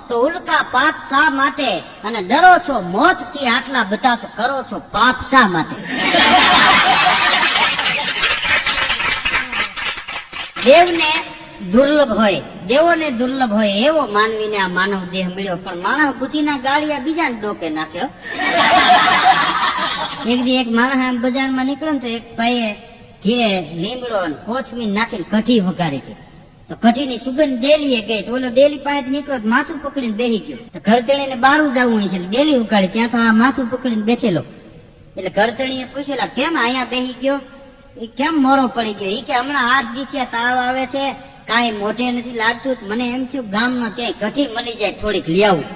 તો ઉલ્કા પાપ શા માટે? અને ડરો છો મોત થી આટલા બધા તો કરો છો પાપ શા માટે? દેવને દુર્લભ હોય, દેવોને દુર્લભ હોય એવો માનવીને આ માનવ દેહ મળ્યો, પણ માણસ બુદ્ધિના ગાળિયા બીજાને ડોકે નાખ્યો. એક દી એક માણસ આમ બજારમાં નીકળ્યો ને તો એક ભાઈએ ઘીરે લીમડો કોથમીર નાખીને કઢી વઘારી હતી. તો કઢીની સુગંધ ડેલીએ ગઈ તો ઓલો ડેલી પાસે નીકળ્યો માથું પકડીને બેસી ગયો. તો ઘરતણીને બારું જવું હોય છે એટલે ડેલી ઉકાળી, ત્યાં તો આ માથું પકડીને બેઠેલો. એટલે ઘરતણીએ પૂછેલા કેમ અહીંયા બેસી ગયો? એ કેમ મોરો પડી ગયો? એ કે હમણાં હાથ દીખ્યા તાવ આવે છે, કાંઈ મોઢે નથી લાગતું, મને એમ થયું ગામમાં ક્યાંય કઢી મળી જાય થોડીક લઈ આવું.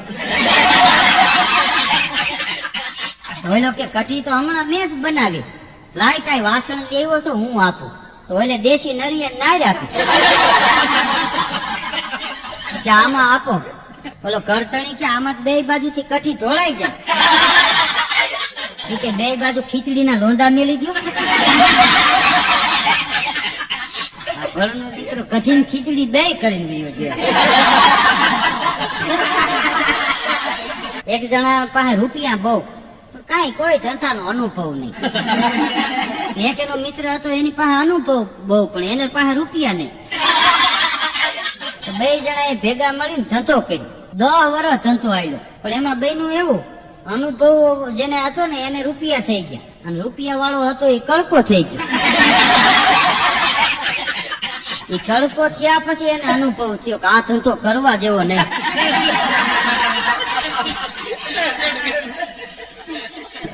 ઓલો કે કઢી તો હમણાં મેં જ બનાવી, લાય કાંઈ વાસણ લેવો છો હું આપું. તો ઓલે દેશી નરિયા ના રાખી કે આમાં આપો. ઓલો ઘરતણી કે આમાં બે બાજુથી કઢી ઢોળાઈ જાય કે બે બાજુ ખીચડીના લોંદા મેલી ગયો. ઘરનો દીકરો કઠિન ખીચડી બે કરીને ગયો. એક જણા પાસે રૂપિયા બહુ, કાંઈ કોઈ ધંધાનો અનુભવ નહીં. એક એનો મિત્ર હતો એની પાસે અનુભવ બહુ, પણ એને પાસે રૂપિયા નહીં. બે જણા એ ભેગા મળીને ધંધો કર્યો. 10 વર્ષ ધંધો આવ્યો, પણ એમાં બે નું એવું અનુભવ જેને હતો ને એને રૂપિયા થઈ ગયા, અને રૂપિયા વાળો હતો એ કડકો થઈ ગયો. એ કડકો થયા પછી એને અનુભવ થયો કે આ ધંધો કરવા જેવો નહીં.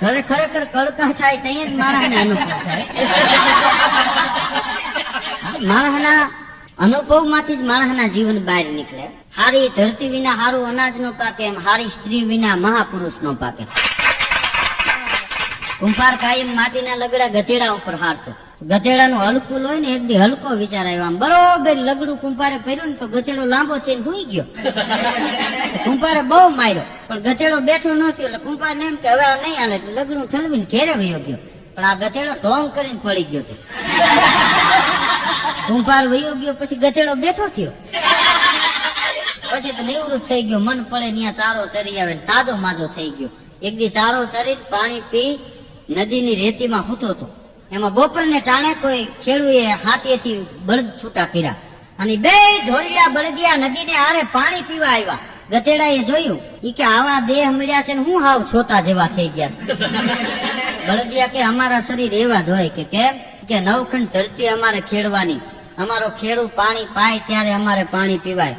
ખરેખર કડકા થાય ત્યાં જ માણસને અનુભવ થાય. માણસના અનુભવ માંથી જ માણસના જીવન બહાર નીકળે. હારી ધરતી વિના હારું અનાજ નો પાકે, એમ હારી સ્ત્રી વિના મહાપુરુષ નો પાકે. કુંભાર કાયમ માટીના લગડા ગધેડા ઉપર હારતો. ગધેડાનું હલકું હોય ને એક દી હલકો વિચાર આવ્યો, આમ બરોબર લગડું કુંભારે પહેર્યું ને તો ગધેડો લાંબો થઈને હુઈ ગયો. કુંભારે બહુ માર્યો, પણ ગધેડો બેઠો ન થયો. એટલે કુંભારને એમ કે હવે આ નહીં હાલે, એટલે લગડું ઠલવીને ઘેરે વયો ગયો. પણ આ ગધેડો ઢોંગ કરીને પડી ગયો. કુંભાર વયો ગયો પછી ગધેડો બેઠો થયો. પછી તો નિવૃત્ત થઈ ગયો, મન પડે ત્યાં ચારો ચરી આવે, તાજો માજો થઈ ગયો. એક દી ચારો ચરી પાણી પી નદીની રેતીમાં હૂતો હતો. એમાં બપોરને ટાણે કોઈ ખેડૂએ હાથેથી બળદ છૂટા કર્યા, અને બે ધોરિયા બળદિયા નદીને આરે પાણી પીવા આવ્યા. ગધેડાએ જોયું, ઈ કે આવા દેહ મળ્યા છે ને હું હાવ છોતા જેવા થઈ ગયા. બળદિયા કે અમારા શરીર એવા જ હોય. કે કેમ? કે નવખંડ ધરતી અમારે ખેડવાની, અમારો ખેડૂ પાણી પાય ત્યારે અમારે પાણી પીવાય.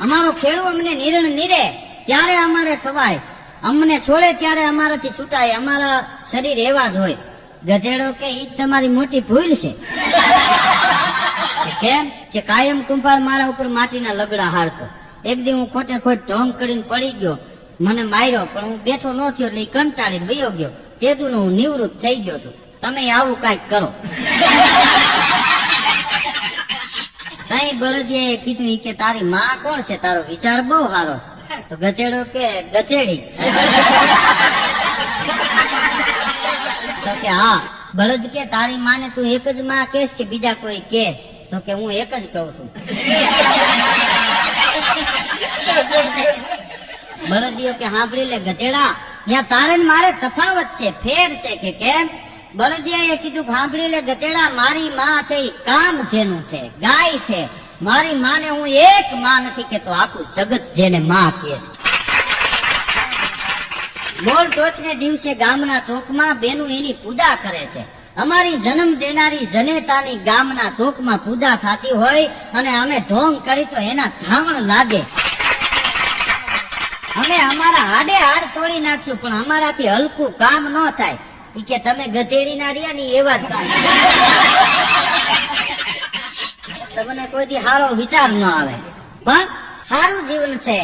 અમારો ખેડૂ અમને નિર્ણ નીરે ત્યારે અમારે ખવાય, અમને છોડે ત્યારે અમારાથી છૂટાય. અમારા શરીર એવા જ હોય. ગધેડો કે ઈ તમારી મોટી ભૂલ છે. કેમ? કે કાયમ કુંભાર મારા ઉપર માટીના લગડા હારતો. એક દી હું ખોટે ખોટ ઢોંગ કરીને પડી ગયો, મને માર્યો, પણ હું બેઠો ન થયો એટલે કંટાળીને વયો ગયો. તેદુનો હું નિવૃત્ત થઈ ગયો છું. તમે આવું કાંઈક કરો. કઈ બળદિયાએ કીધું કે તારી માં કોણ છે? તારો વિચાર બહુ સારો છે. તો ગધેડો કે ગધેડી. તો કે હા. બળદ કે તારી માને તું એક જ માં કહેશ કે બીજા કોઈ કે? તો કે હું એક જ કહું છું. બળદિયો કે સાંભળી લે ગધેડા, ત્યાં તારે ને મારે તફાવત છે, ફેર છે. કે કેમ? બળદિયાએ કીધું સાંભળી લે ગધેડા, મારી માં છે એ કામ જેનું છે, ગાય છે. મારી માને હું એક માં નથી કેતો, આખું જગત જેને માં કહે છે. બોલ ચોથને દિવસે ગામના ચોકમાં બેનું એની પૂજા કરે છે. અમારી જન્મ દેનારી જનેતાની ગામના ચોકમાં પૂજા થતી હોય અને અમે ઢોંગ કરી તો એના ધાવણ લાગે. અમે અમારા હાડે હાડ તોડી નાખશું, પણ અમારાથી હલકું કામ ન થાય. ઈ કે તમે ગધેડી ના રહ્યા ની એવા જ કામ. તમને કોઈ દી સારો વિચાર ન આવે, પણ સારું જીવન છે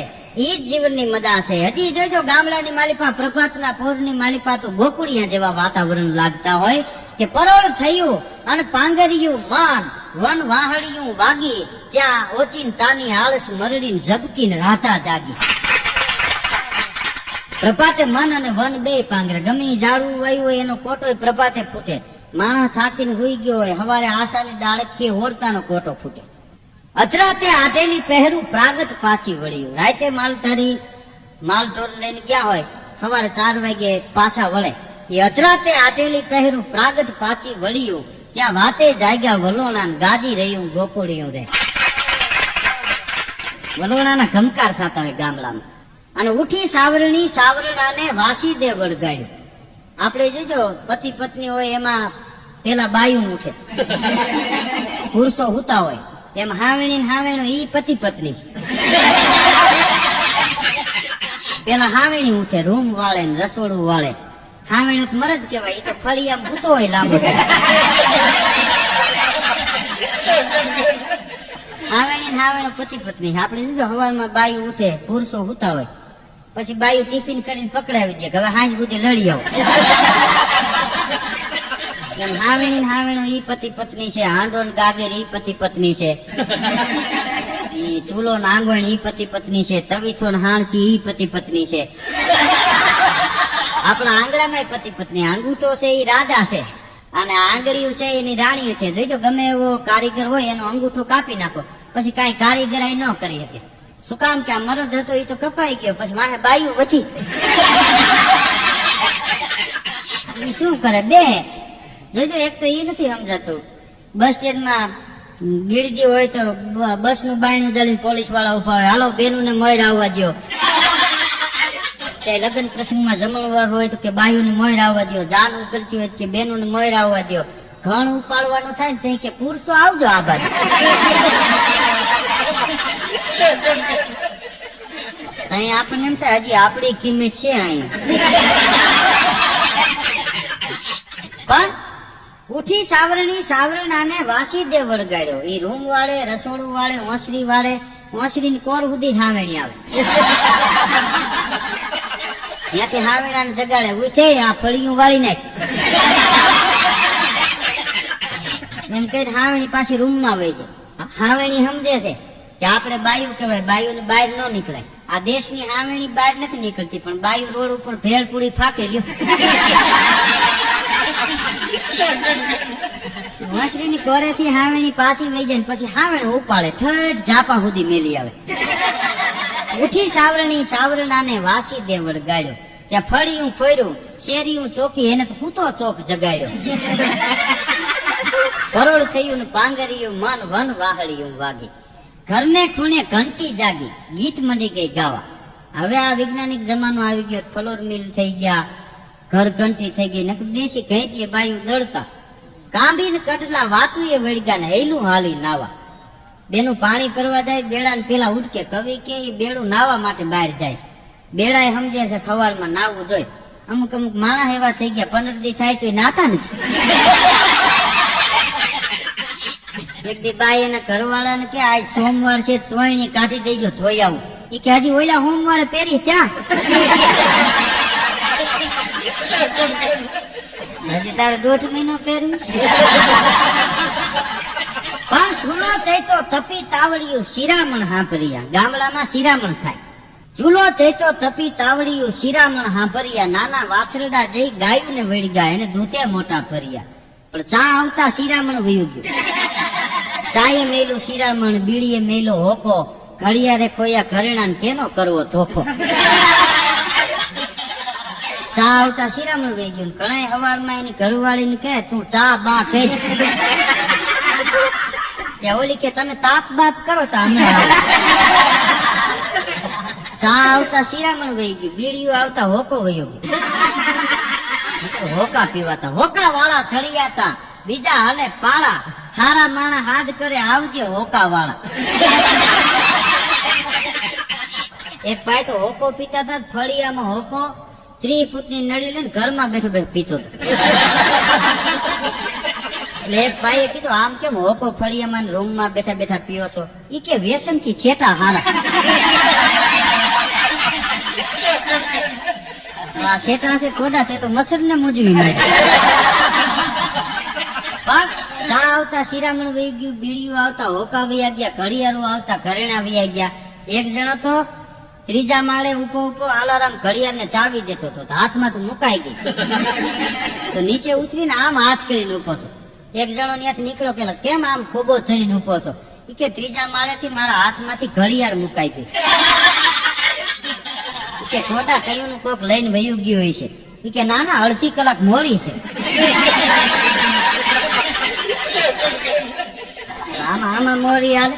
ઈ જ જીવનની મજા છે. હજી જોજો ગામડાની માલિપા, પ્રભાતના પોરની માલિપા તો ગોકુળિયા જેવા વાતાવરણ લાગતા હોય. કે પરોળ થયું અને પાંગરિયું માન, વન વાહડિયું વાગી, ત્યાં ઓચિંતાની આળસ મરડીને ઝબકીને રાધા જાગી. પ્રભાતે મન અને વન બે પાંગરે, ગમે ઝાડવું વાયું હોય એનો કોટો પ્રભાતે ફૂટે. માણસ થાકીને હુઈ ગયો હોય, હવારે આશાની ડાળખીએ ઓરતાનો કોટો ફૂટે. અથડાતે આટેલી પહેરું પ્રાગટ પાછી વળ્યું. રાતે માલધારી માલ ઢોર લઈને ગયા હોય, સવારે 4 વાગે પાછા વળે. એ અથડાતે આટેલી પહેરું પ્રાગટ પાછી વળ્યું. ત્યાં વાતે જાગ્યા વલોણા ગાજી રહ્યું ગોકુળિયું રે. વલોણાના ઘમકાર થતા હોય ગામડામાં. અને ઉઠી સાવરણી સાવરણાને વાસી દે વળગાડ્યું. આપણે જોજો પતિ પત્ની હોય એમાં પેલા બાયું ઉઠે, પુરુષો હુતા હોય, એમ હાવેણી હાવેણો ઈ પતિ પત્ની છે. પેલા હાવેણી ઉઠે, રૂમ વાળે ને રસોડું વાળે. હાવેણું તો મરદ કહેવાય, ઈ તો ફળિયામાં ભૂતો હોય લાંબો. હાવેણી હાવેણો પતિ પત્ની. આપણે જોજો હવારમાં બાયું ઉઠે, પુરુષો હુતા હોય, પછી બાયું ટિફિન કરીને પકડાવી દે કે હવે હાંજ સુધી લડી આવો. હાવેણી હાવેણો ઈ પતિ પત્ની છે. હાંડો ને ગાગર ઈ પતિ પત્ની છે. ઈ ચૂલો ને આંગણ ઈ પતિ પત્ની છે. તવીથો ને હાણસી ઈ પતિ પત્ની છે. આપણા આંગળામાં પતિ પત્ની. આંગૂઠો છે ઈ રાજા છે, અને આંગળીયું છે એની રાણીઓ છે. જોઈજો ગમે એવો કારીગર હોય એનો અંગૂઠો કાપી નાખો, પછી કાંઈ કારીગરાઈ ન કરી શકે. શું કામ કે આ મરદ હતો એ તો કપાઈ ગયો, પછી વાહે બાયું વધી. શું કરે બે જોઈજો. એક તો એ નથી સમજાતું, બસ સ્ટેન્ડમાં ગીરજી હોય તો બસ નું બાયણું દળીને પોલીસ વાળા ઉભા હોય, હાલો બેનું ને મોર આવવા દો. કે લગ્ન પ્રસંગમાં જમણવાર હોય તો કે બાયું ને મોર આવવા દો. જાન ઉકળતી હોય કે બેનું ને મોર આવવા દો. ઘણ ઉપાડવાનું થાય ને કે પુરુષો આવજો આ બાજુ. અહીં આપણને એમ થાય હજી આપણી કિંમત છે અહીં. પણ ઉઠી સાવરણી સાવરણાને વાસી દે વળગાડ્યો. એ રૂમ વાળે, રસોડું વાળે, ઓસરી વાળે, ઓસરી ની કોર સુધી હાવેણી આવે. ત્યાંથી હાવેણા ને જગાડે, ઉઠે આ ફળિયું વાળી નાખ એમ કઈ હાવેણી પાછી રૂમમાં વહી જાય. હાવેણી સમજે છે કે આપણે બાયું કહેવાય, બાયું ને બહાર ન નીકળાય. આ દેશની હાવેણી બહાર નથી નીકળતી, પણ બાયું રોડ ઉપર ભેળપુડી ફાકે લ્યો. વાસરીની કોરેથી હાવેણી પાછી વહી જાય, પછી હાવેણી ઉપાડે ઠઠ ઝાપા સુધી મેલી આવે. ઉઠી સાવરણી સાવરણાને વાસી દે વળગાડ્યો. ત્યાં ફળિયું ફોર્યું, શેરીયું ચોકી, એને તો હૂતો ચોક જગાડ્યો. કરોડ થયું ને પાંગરિયું, મન વન વાહળિયું વાગી. ઘરને ખૂણે ઘંટી જાગી, ગીત મંડી ગઈ ગાવા. હવે આ વૈજ્ઞાનિક જમાનો આવી ગયો, ફલોર મિલ થઈ ગયા, ઘર ઘંટી થઈ ગઈ. નકર દેશી ઘંટીએ બાયું દળતા. કાંબી ને કટલા વાતું એ વળગ્યા ને હેલું હાલી નાવા. બેનું પાણી કરવા જાય, બેડા ને પેલા ઉઠકે. કવિ કે બેડું નાવા માટે બહાર જાય. બેડા સમજે છે ખવારમાં નાવું જોઈએ. અમુક અમુક માણસ એવા થઈ ગયા, 15 દી થાય તો એ નાતા નથી. એક દી બાઈ એના ઘરવાળા ને કે આજ સોમવાર છે, સોયણી કાઢી દેજો ધોઈ આવું. એ કે હજી ઓલા સોમવારે પહેરી ત્યાં. હજી તારે 1.5 મહિનો પહેર્યું છે. પણ ચૂલો ચૈતો તપી તાવડિયું શિરામણ હાંભર્યા. ગામડામાં શિરામણ થાય. ચૂલો ચૈતો તપી તાવડિયું શિરામણ હાંભર્યા. નાના વાછરડા જઈ ગાયું ને વળગ્યા, એને દૂધે મોટા ભર્યા. પણ ચા આવતા શિરામણ વયું ગયું. ચાએ મેલું શિરામણ, બીડીએ મેલો હોકો, ઘડિયારે ખોયા ઘરેણા ને કેનો કરવો ધોખો. ચા આવતા શિરામણ વહી ગયું. ઘણા હવારમાં એની ઘરવાળી ને કહે તું ચા બા કહે. ઓલી કે તમે તાપ બાપ કરો તો હમણાં. ચા આવતા શિરામણ વહી ગયું, બીડીઓ આવતા હોકો વયો ગયો. હોકા પીવાતા, હોકા વાળા ચડિયાતા, બીજા હાલે પાળા. હારા માણા હાથ કરે આવજે હોકા વાળા. એક ભાઈ તો હોકો પીતા હતા, ફળિયામાં હોકો 30 ફૂટની નળી લઈને ઘરમાં બેઠો બેઠો પીતો હતો. એટલે એક ભાઈએ કીધું આમ કેમ હોકો ફળિયામાં રૂમમાં બેઠા બેઠા પીવો છો? ઈ કે વ્યસન થી છેટા હારા. આ છેટા છે ખોટા, તે તો મચ્છર ને મૂજવી નાખે. ચા આવતા શિરામણ વહી ગયું, બીડીઓ આવતા હોકા વયા ગયા, ઘડિયાળો આવતા ઘરેણા વયા ગયા. એક જણો તો 3જા માળે ઉભો આલારામ ઘડિયાળ ને ચાવી દેતો હતો, હાથમાં તો મુકાઈ ગઈ. તો નીચે ઉતરીને આમ હાથ કરીને ઉભો હતો. એક જણો ત્યાંથી નીકળ્યો કે કેમ આમ ખોબો થઈને ઉભો છો? ઈ કે ત્રીજા માળેથી મારા હાથમાંથી ઘડિયાળ મુકાઈ ગઈ. ઈ કે ખોટા કયું નું કોક લઈને વયું ગયું હોય છે. ઈ કે ના ના, અડધી કલાક મોડી છે. આમાં મોડી હાલે.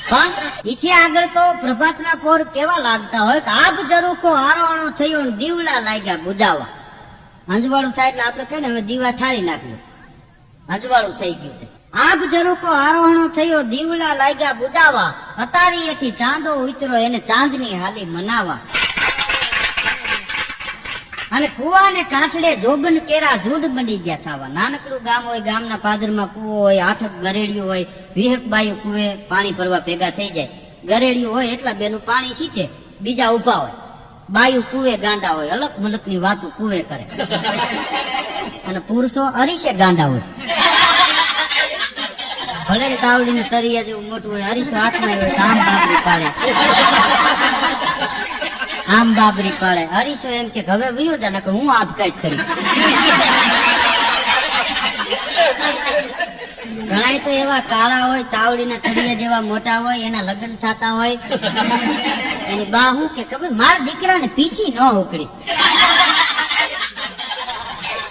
પણ ઈથી આગળ તો પ્રભાતના પોર કેવા લાગતા હોય કે આબ ઝરૂખો આરોહણો થયો ને દીવડા લાગ્યા બુજાવા. અંજવાળું થાય એટલે આપણે કહીએ ને હવે દીવા ઠારી નાખ્યું, અંજવાળું થઈ ગયું છે. આબ ઝરૂખો આરોહણો થયો દીવડા લાગ્યા બુજાવા, અતારીએથી ચાંદો ઉતરો એને ચાંદની હાલી મનાવા. અને કુવા ને કાંઠડે જોગન કેરા ઝૂંડ બની ગયા થાવા. નાનકડું ગામ હોય, ગામના પાદરમાં કુવો હોય, આઠક ગરેડિયું હોય, વિહક બાયું કુવે પાણી ભરવા ભેગા થઈ જાય. ગરેડિયું હોય એટલા બેનું પાણી સીંચે, બીજા ઉભા હોય. બાયું કુવે ગાંડા હોય, અલગ મલક ની વાતો કુવે કરે. અને પુરુષો અરીસે ગાંડા હોય. ભલે ને તાવડી ને તરિયા જેવું મોટું હોય, અરીસો હાથમાં હોય તો આમ બાબરી પાડે, આમ બાબરી પાડે. હરીશો એમ કે હવે વયો જા, નકર હું હાથ કાઢ કરી. ઘણા તો એવા કાળા હોય, તાવડીના તળિયા જેવા મોટા હોય, એના લગ્ન થતા હોય. એની બા હું કે ખબર, મારા દીકરાને પીછી ન ઉકળી.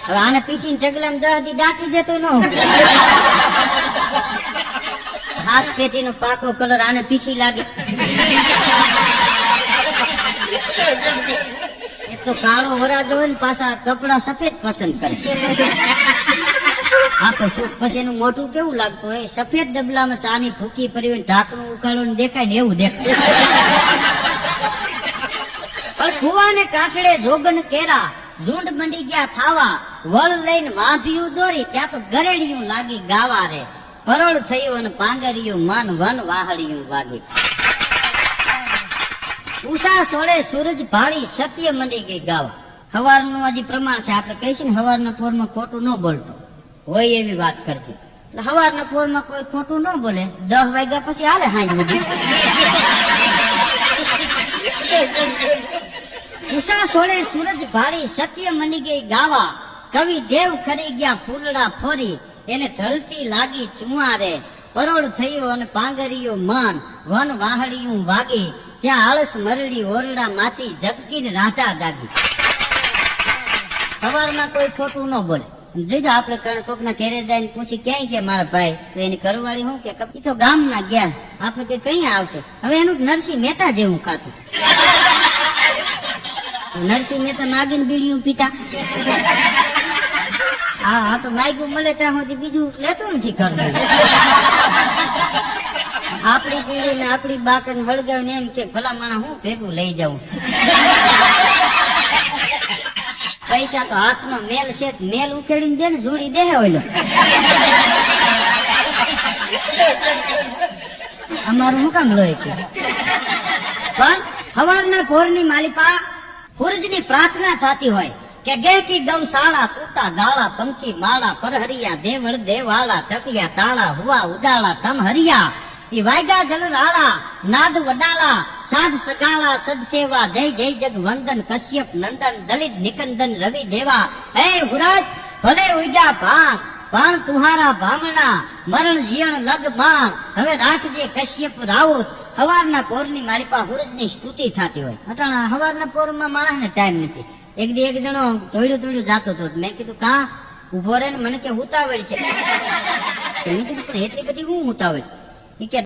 હવે આને પીછી ઢગલામાં 10 દી દાટી દેતો ન ઉકળી. હાથ પેટીનો પાકો કલર આને પીછી લાગે. એક તો કાળો વરાજો હોય ને પાછા કપડા સફેદ પસંદ કરે. આખો સુખ પછી એનું મોટું કેવું લાગતું હોય, સફેદ ડબલામાં ચાની ફૂકી પડી હોય, ઢાંકણું ઉકાળો દેખાય ને એવું દેખાય. પણ કુવાને કાંઠડે જોગન કેરા ઝૂંડ મંડી ગયા થાવા, વળ લઈને વાંભિયું દોરી ત્યાં તો ગરેડિયું લાગી ગાવા રે. પરોળ થયું અને પાંગરિયું મન વન વાહડિયું વાગી. ઉષા સોળે સૂરજ ભાળી સત્ય મંડી ગઈ ગાવા. હવારનું હજી પ્રમાણ છે, આપણે કહીશું ને હવારના પોરમાં ખોટું ન બોલતો હોય એવી વાત કરજે. એટલે હવારના પોરમાં કોઈ ખોટું ન બોલે, 10 વાગ્યા પછી હાલે હાંજ સુધી. ઉષા સોળે સૂરજ ભાળી સત્ય મંડી ગઈ ગાવા, કવિ દેવ ખરી ગયા ફૂલડા ફોરી, એને ધરતી લાગી ચુમારે. પરોળ થયું અને પાંગરિયું મન વન વાહડિયું વાગી, ત્યાં આળસ મરડી ઓરડા માંથી ઝબકીને રાધા દાગી. સવારમાં કોઈ ખોટું ન બોલે. જોજો આપણે કોકના ઘેરે જઈને પૂછી ક્યાંય કે મારા ભાઈ, તો એની ઘરવાળી શું કે તો ગામના ગયા, આપણે કે કઈ આવશે. હવે એનું નરસિંહ મહેતા જેવું ખાતું. નરસિંહ મહેતા નાગીને બીડીયું પીતા. હા તો માયગું મળે ત્યાં સુધી બીજું લેતું નથી ઘર. આપડી પીડી ને આપડી બાકન હળગાવીને એમ કે ભલા માણા હું ભેગું લઈ જાઉં. પૈસા તો હાથનો મેલ છે, મેલ ઉકેડીને દે ને જોડી દે ઓલો. અમારું શું કામ લોહી કે. પણ હવારના ભોરની માલિપા સૂરજની પ્રાર્થના થતી હોય કે ગેકી ગૌશાળા સૂતા ગાળા પંખી માળા પરહરિયા દેવળ દેવાળા ટકિયા તાળા હુવા ઉડાળા તમ હરિયા. ઈ વાયગા જલ રાળા નાદ વડાળા સાધ સગાળા સદસેવા જય જય જગ વંદન કશ્યપ નંદન દલિત નિકંદન રવિ દેવા. હે હુરાજ ભલે ઉગ્યા ભાણ ભાણ તુહારા ભામણા મરણ જીવન લગ બાણ. હવે રાખજે કશ્યપ રાઉત. હવારના પોરની મારી પાસે સૂરજની સ્તુતિ થતી હોય. અટાણા હવારના પોરમાં માણસને ટાઈમ નથી. એક જણો તોડ્યું જાતો હતો. મેં કીધું કા ઉભો રહે ને, મને કે ઉતાવળ છે. મેં કીધું પણ એટલી બધી હું ઉતાવળ? ઈ કે